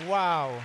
Wow,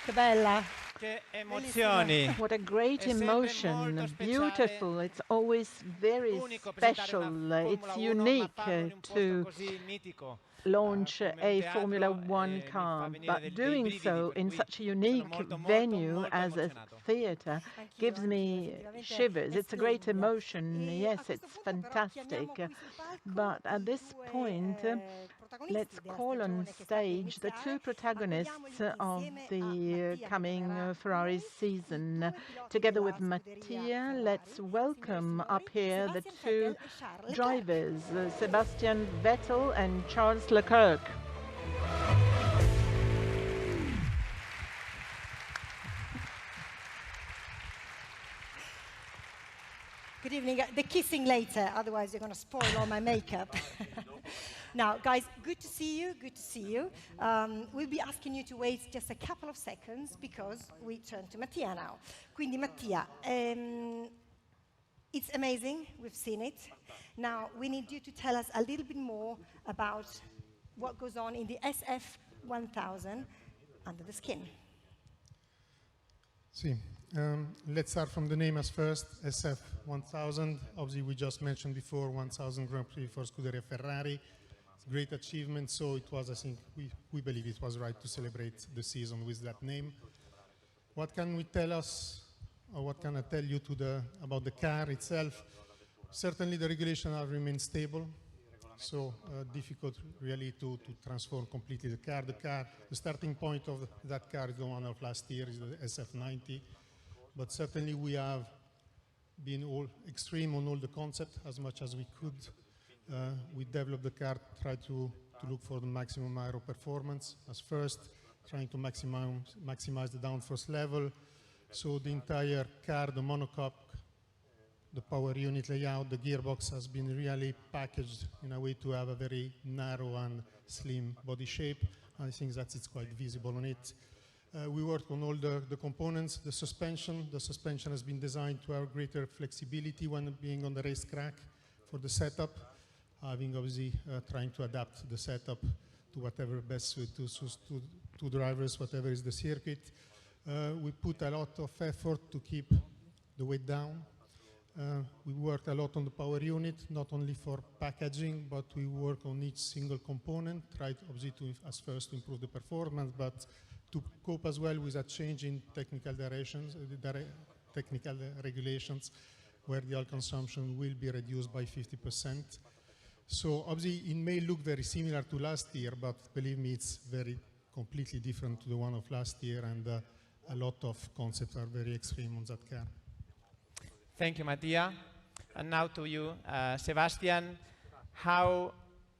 Che bella. che emozioni! What a great È sempre emotion, molto beautiful. speciale, It's always very unico presentare special. una It's Formula 1, ma unique farlo in un posto to così mitico launch come un a Formula teatro One mi fa car, venire but dei doing brividi, so per in cui such a sono unique molto, molto, venue molto as a emozionato. theatre gives me Effettivamente shivers. è It's a great splendida. emotion. E a Yes, questo it's punto però chiamiamo fantastic. qui sul palco But at i this due point, protagonisti let's della call on stagione che sta per stage the two iniziare. protagonists Accogliamoli of insieme a the Mattia che coming parlerà con Ferrari noi, i season. due piloti Together della with scuderia Mattia, Ferrari. let's Signore e welcome signori, up here the Sebastian two Vettel e Charles Leclerc. drivers, Sebastian Vettel and Charles Leclerc. Good evening. The kissing later, otherwise you're going to spoil all my makeup. Now, guys, good to see you. Good to see you. We'll be asking you to wait just a couple of seconds because we turn to Mattia now. Quindi Mattia, it's amazing. We've seen it. Now we need you to tell us a little bit more about what goes on in the SF1000 under the skin. Sì, let's start from the name as first, SF1000. Obviously, we just mentioned before 1000 Grand Prix for Scuderia Ferrari. It's a great achievement, so it was, I think, we believe it was right to celebrate the season with that name. What can we tell us, or what can I tell you about the car itself? Certainly the regulations have remained stable, so difficult really to transform completely the car. The starting point of that car is the one of last year, is the SF90. But certainly we have been all extreme on all the concept as much as we could. We developed the car, tried to look for the maximum aero performance as first, trying to maximize the downforce level. So the entire car, the monocoque, the power unit layout, the gearbox has been really packaged in a way to have a very narrow and slim body shape. I think that it's quite visible on it. We worked on all the components. The suspension has been designed to have greater flexibility when being on the racetrack for the setup, having obviously trying to adapt the setup to whatever best suits to drivers, whatever is the circuit. We put a lot of effort to keep the weight down. We worked a lot on the power unit, not only for packaging, but we work on each single component, tried obviously to, as first, to improve the performance, but to cope as well with a change in technical regulations, where the oil consumption will be reduced by 50%. So obviously it may look very similar to last year, but believe me, it's very completely different to the one of last year, and a lot of concepts are very extreme on that car. Thank you, Mattia. And now to you, Sebastian. How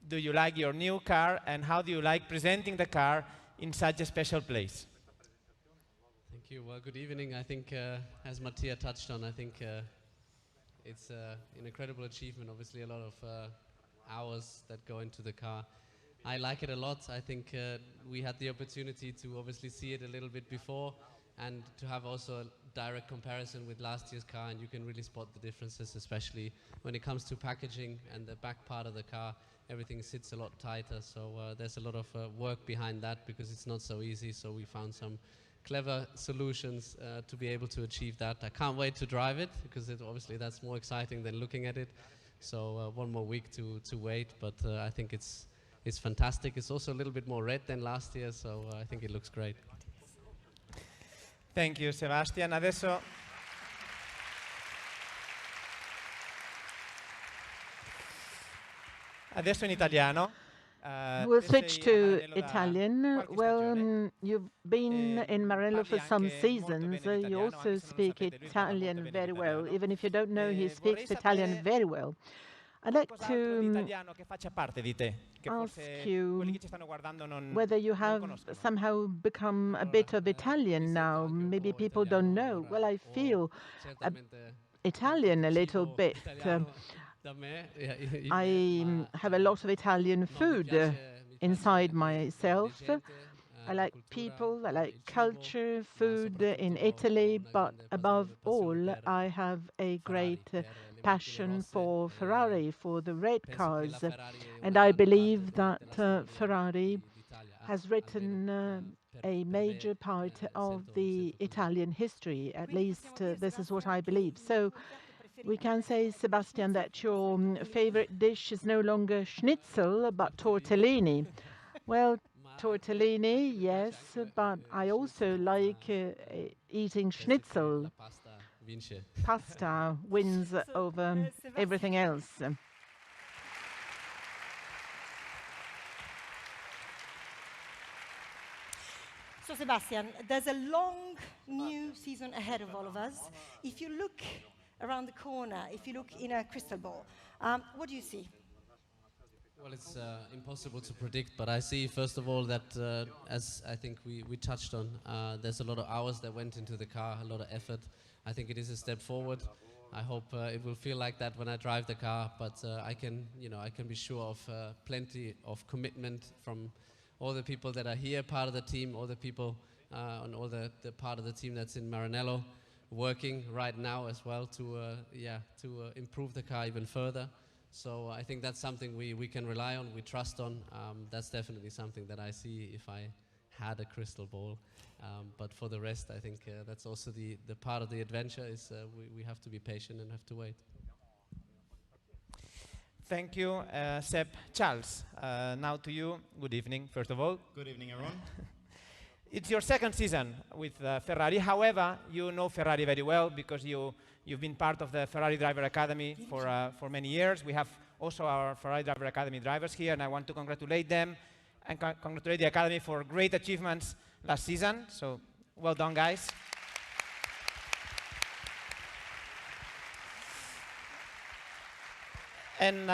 do you like your new car, and how do you like presenting the car in such a special place? Thank you. Well, good evening. I think, as Mattia touched on, I think it's an incredible achievement. Obviously, a lot of hours that go into the car. I like it a lot. I think we had the opportunity to obviously see it a little bit before, and to have also a direct comparison with last year's car, and you can really spot the differences, especially when it comes to packaging and the back part of the car. Everything sits a lot tighter, so there's a lot of work behind that, because it's not so easy. So we found some clever solutions to be able to achieve that. I can't wait to drive it, because obviously that's more exciting than looking at it. So one more week to wait, but I think it's fantastic. It's also a little bit more red than last year, so I think it looks great. Thank you, Sebastian. Adesso in italiano. We'll Te switch sei a to Maranello da Italian. qualche stagione. You've been in Maranello for Parli some anche molto seasons. bene You l'italiano, also anche se non lo speak sapete, lui parla molto Italian bene very well. l'italiano. Even if you don't know, he Vorrei speaks Italian sapere very well. I'd like qualcos'altro di to italiano che faccia parte di te, che ask forse you quelli che ci stanno guardando non whether you non have conoscono. somehow become a bit of Italian now. Maybe people don't know. Well, I feel Italian a little bit. I have a lot of Italian food inside myself. I like people, I like culture, food in Italy, but above all, I have a great passion for Ferrari, for the red cars. And I believe that Ferrari has written a major part of the Italian history. At least this is what I believe. So we can say, Sebastian, that your favorite dish is no longer schnitzel, but tortellini. Well, tortellini, yes, but I also like eating schnitzel. Pasta wins over everything else. So, Sebastian, there's a long new season ahead of all of us. If you look around the corner, if you look in a crystal ball, what do you see? Well, it's impossible to predict, but I see, first of all, that as I think we touched on, there's a lot of hours that went into the car, a lot of effort. I think it is a step forward. I hope it will feel like that when I drive the car, but I can be sure of plenty of commitment from all the people that are here, part of the team, all the people and all the part of the team that's in Maranello, working right now as well to improve the car even further. So I think that's something we can rely on, we trust on. That's definitely something that I see if I had a crystal ball. But for the rest, I think that's also the part of the adventure is we have to be patient and have to wait. Thank you, Seb. Charles, now to you. Good evening, first of all. Good evening, everyone. It's your second season with Ferrari. However, you know Ferrari very well because you've been part of the Ferrari Driver Academy for many years. We have also our Ferrari Driver Academy drivers here, and I want to congratulate them and congratulate the Academy for great achievements last season. So, well done, guys. And,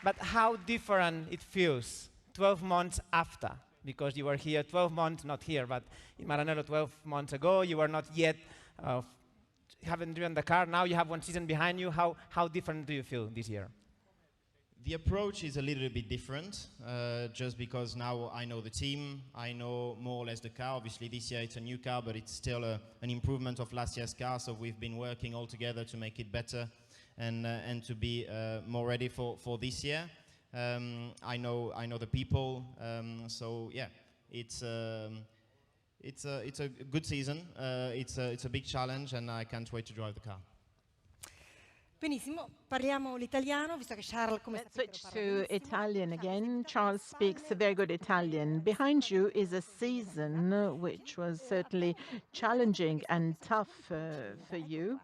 but how different it feels 12 months after, because you were here 12 months, not here, but in Maranello 12 months ago. You were not yet, haven't driven the car. Now you have one season behind you. How different do you feel this year? The approach is a little bit different, just because now I know the team, I know more or less the car. Obviously this year it's a new car, but it's still an improvement of last year's car, so we've been working all together to make it better and to be more ready for this year. I know the people, so yeah, it's a good season. It's a big challenge, and I can't wait to drive the car. Benissimo, parliamo l'italiano, visto che Charles, come Let's switch to Italian again. Charles speaks very good Italian. Behind you is a season which was certainly challenging and tough for you.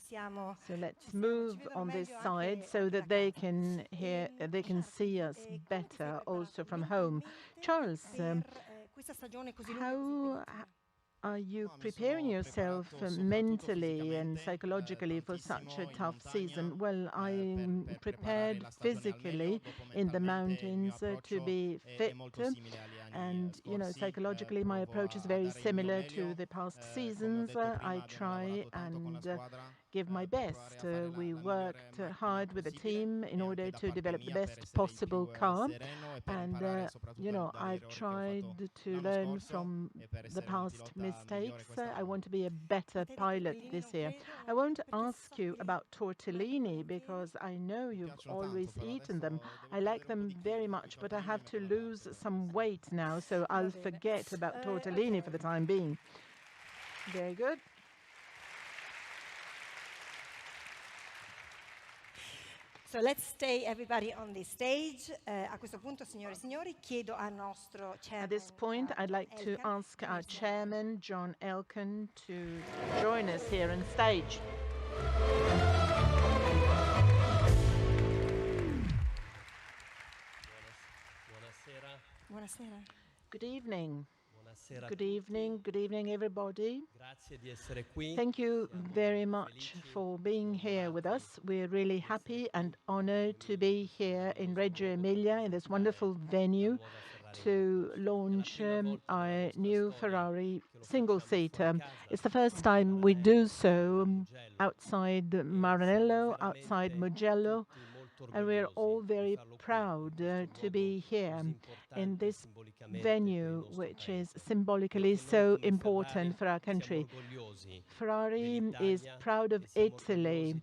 So let's move on this side so that they can see us better also from home. Charles, how are you preparing yourself mentally and psychologically for such a tough season? Well, I'm prepared physically in the mountains to be fit, and psychologically my approach is very similar to the past seasons. I try and give my best. We worked hard with the team in order to develop the best possible car, and I've tried to learn from the past mistakes. I want to be a better pilot this year. I won't ask you about tortellini because I know you've always eaten them. I like them very much, but I have to lose some weight now, so I'll forget about tortellini for the time being. Very good. So let's stay everybody on the stage. A questo punto, signore e signori, chiedo al nostro chairman. At this point, I'd like to ask our chairman, John Elkann, to join us here on stage. Buonasera. Good evening. Good evening, everybody. Thank you very much for being here with us. We're really happy and honored to be here in Reggio Emilia in this wonderful venue to launch our new Ferrari single-seater. It's the first time we do so outside Maranello, outside Mugello, and we're all very proud to be here in this venue, which is symbolically so important for our country. Ferrari is proud of Italy.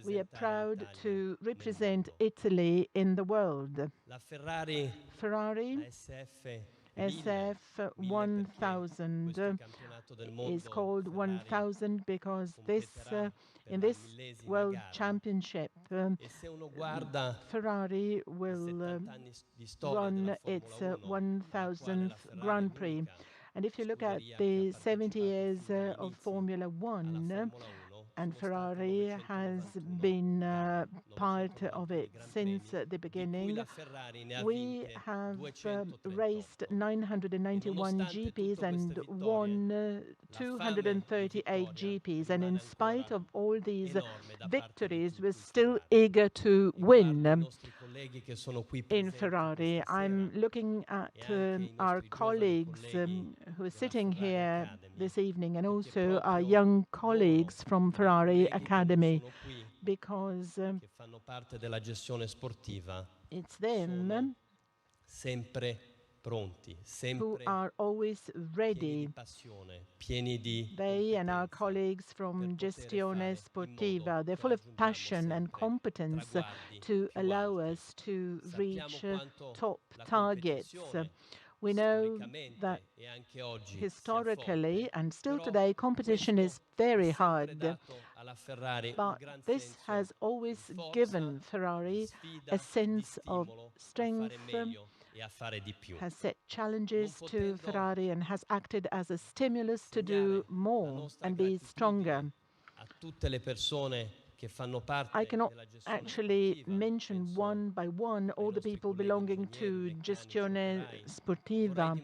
We are proud to represent Italy in the world. Ferrari SF1000 is called 1000 because in this World Championship, Ferrari will run its 1000th Grand Prix. And if you look at the 70 years of Formula One, and Ferrari has been part of it since the beginning. We have raced 991 GPs and won 238 GPs. And in spite of all these victories, we're still eager to win in Ferrari. I'm looking at our colleagues who are sitting here this evening, and also our young colleagues from Ferrari Academy, because it's them who are always ready. They and our colleagues from Gestione Sportiva, they're full of passion and competence to allow us to reach top targets. We know that historically and still today, competition is very hard. But this has always given Ferrari a sense of strength, has set challenges to Ferrari and has acted as a stimulus to do more and be stronger. I cannot actually mention one by one all the people belonging to Gestione Sportiva,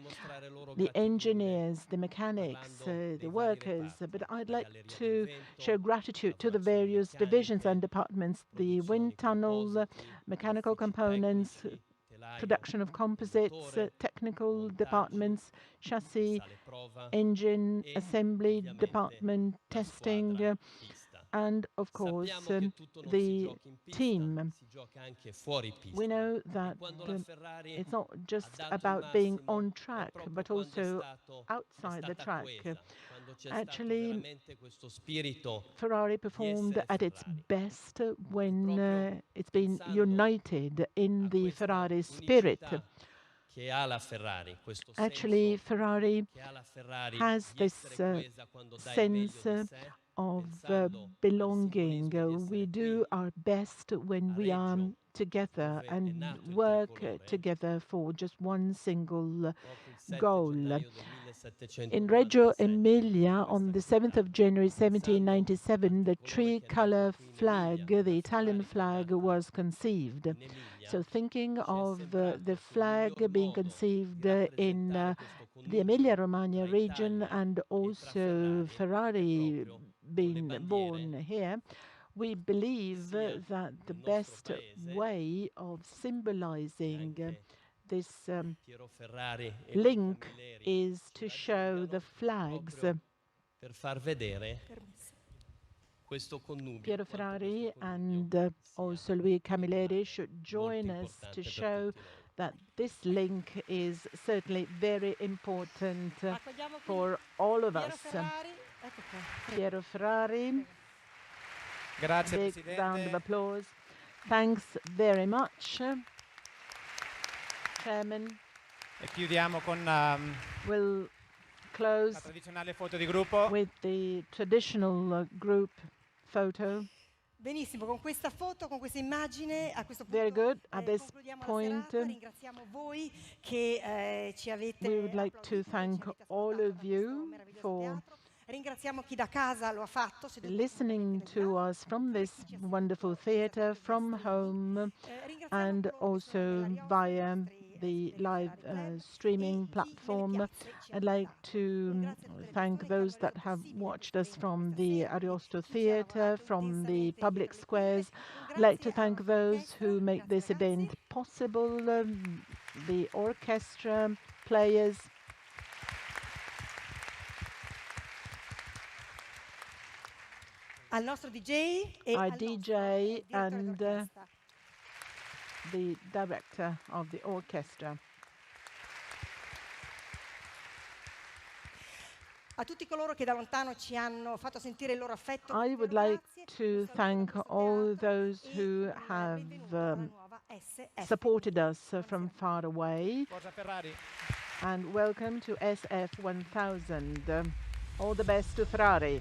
the engineers, the mechanics, the workers, but I'd like to show gratitude to the various divisions and departments, the wind tunnel, mechanical components, production of composites, technical departments, chassis, engine assembly department, testing, and of course the team. We know that it's not just about being on track, but also outside the track. Actually, Ferrari performed at its best when it's been united in the Ferrari spirit. Actually, Ferrari has this sense of belonging. We do our best when we are together and work together for just one single goal. In Reggio Emilia, on the 7th of January 1797, the tricolour flag, the Italian flag, was conceived. So thinking of the flag being conceived in the Emilia-Romagna region and also Ferrari being born here, we believe that the best way of symbolizing this link is to show the flags. Piero Ferrari and also Luigi Camilleri should join us to show that this link is certainly very important for all of us. Piero Ferrari, Grazie, big round of applause. Thanks very much, Chairman. E chiudiamo con We'll close la tradizionale foto di gruppo. with the traditional group photo. Benissimo, con questa foto, con questa immagine, a questo Very punto good. At this concludiamo point, la serata. Ringraziamo voi che ci avete we would like to applaudito, thank ci avete all ascoltato of da questo you meraviglioso for teatro. Ringraziamo chi da casa lo ha fatto, seduto listening comodamente nel to divano. us from this Chi ci ha wonderful seguito, ci ha theatre, seguito from dai streaming. home, Ringraziamo and coloro che sono also nell'Ariosto, i via nostri the studenti live Ferrari Club, streaming e chi platform. nelle piazze ci ha I'd like guardato. to Un grazie a tutte le thank persone che those hanno that reso have possibile watched questo us evento from questa the sera, Ariosto chi ci ha Theatre, lavorato from the intensamente public dietro le quinte. squares. Un I'd like to grazie thank alla those orchestra, who make grazie this ragazzi. event possible, the orchestra, players, al nostro DJ e our al nostro DJ direttore and d'orchestra. the director of the orchestra. A tutti coloro che da lontano ci hanno fatto sentire il loro affetto. I would like to thank all those who have benvenuto alla nuova SF1000. supported us from far away. Forza Ferrari. and welcome to SF1000. All the best to Ferrari.